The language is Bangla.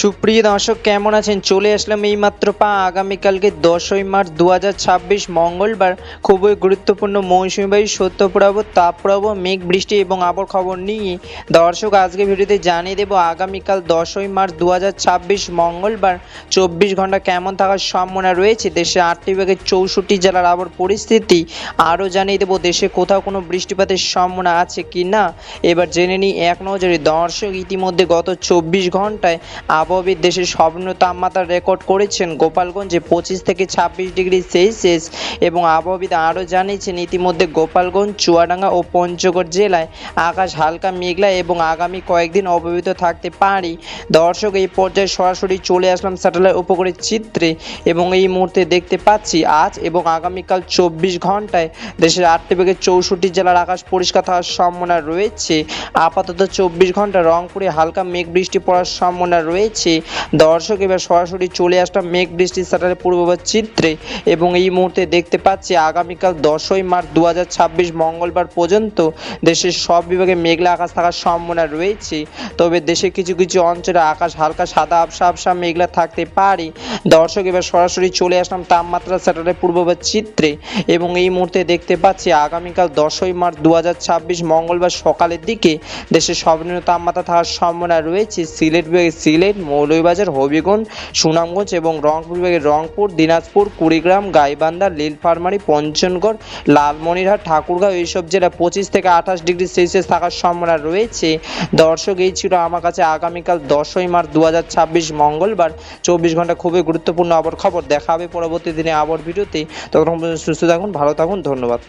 সুপ্রিয় দর্শক কেমন আছেন? চলে আসলাম এইমাত্র আগামীকালকে 10ই মার্চ 2026 মঙ্গলবার খুবই গুরুত্বপূর্ণ মৌসুমীবায়ু সত্যপ্রবাহ তাপপ্রবাহ মেঘ বৃষ্টি এবং আবহাওয়ার খবর নিয়ে দর্শক আজকে ভিডিওতে জানিয়ে দেব আগামীকাল 10ই মার্চ 2026 মঙ্গলবার 24 ঘন্টা কেমন থাকার সম্ভাবনা রয়েছে। দেশে 8টি বিভাগের 64 জেলার আবহাওয়ার পরিস্থিতি আরও জানিয়ে দেব দেশে কোথাও কোনো বৃষ্টিপাতের সম্ভাবনা আছে কি না। এবার জেনে নিই এক নজরে দর্শক। ইতিমধ্যে গত 24 ঘন্টায় আবহাওয়াবিদ দেশের সর্বনিম্ন তাপমাত্রা রেকর্ড করেছেন গোপালগঞ্জে 25 থেকে 26 ডিগ্রি সেলসিয়াস এবং আবহাওয়াবিদ আরও জানিয়েছেন ইতিমধ্যে গোপালগঞ্জ, চুয়াডাঙ্গা ও পঞ্চগড় জেলায় আকাশ হালকা মেঘলা এবং আগামী কয়েকদিন অব্যবহৃত থাকতে পারে। দর্শক এই পর্যায়ে সরাসরি চলে আসলাম স্যাটেলাইট উপগ্রহের চিত্রে এবং এই মুহূর্তে দেখতে পাচ্ছি আজ এবং আগামীকাল 24 ঘন্টায় দেশের 8টি বিভাগের 64 জেলার আকাশ পরিষ্কার থাকার সম্ভাবনা রয়েছে। আপাতত 24 ঘন্টা রংপুরে হালকা মেঘ বৃষ্টি পড়ার সম্ভাবনা রয়েছে। দর্শক এবার সরাসরি চলে আসলাম মেঘ বৃষ্টির স্যাটেলাইট পূর্বাভাস চিত্রে এবং এই মুহূর্তে দেখতে পাচ্ছি আগামীকাল 10ই মার্চ 2026 মঙ্গলবার পর্যন্ত দেশের সব বিভাগে মেঘলা আকাশ থাকার সম্ভাবনা রয়েছে। তবে দেশের কিছু কিছু অঞ্চলে আকাশ হালকা সাদা আবসা আবসা মেঘলা থাকতে পারে। দর্শক এবার সরাসরি চলে আসলাম তাপমাত্রা স্যাটেলাইট পূর্বাভাস চিত্রে এবং এই মুহূর্তে দেখতে পাচ্ছি আগামীকাল 10ই মার্চ 2026 মঙ্গলবার সকালের দিকে দেশের সর্বনিম্ন তাপমাত্রা থাকার সম্ভাবনা রয়েছে সিলেট বিভাগে সিলেট, মৌলভীবাজার, হবিগঞ্জ, সুনামগঞ্জ এবং রংপুর বিভাগের রংপুর, দিনাজপুর, কুড়িগ্রাম, গাইবান্ধা, নীলফামারী, পঞ্চগড়, লালমনিরহাট, ঠাকুরগাঁও এইসব জেলা 25 থেকে 28 ডিগ্রি সেলসিয়াস থাকার সম্ভাবনা রয়েছে। দর্শক এই ছিল আমার কাছে আগামীকাল 10ই মার্চ 2026 মঙ্গলবার 24 ঘন্টা খুবই গুরুত্বপূর্ণ আবহাওয়ার খবর। দেখা হবে পরবর্তী দিনে আবহাওয়ার ভিডিওতে। ততক্ষণ পর্যন্ত সুস্থ থাকুন, ভালো থাকুন, ধন্যবাদ।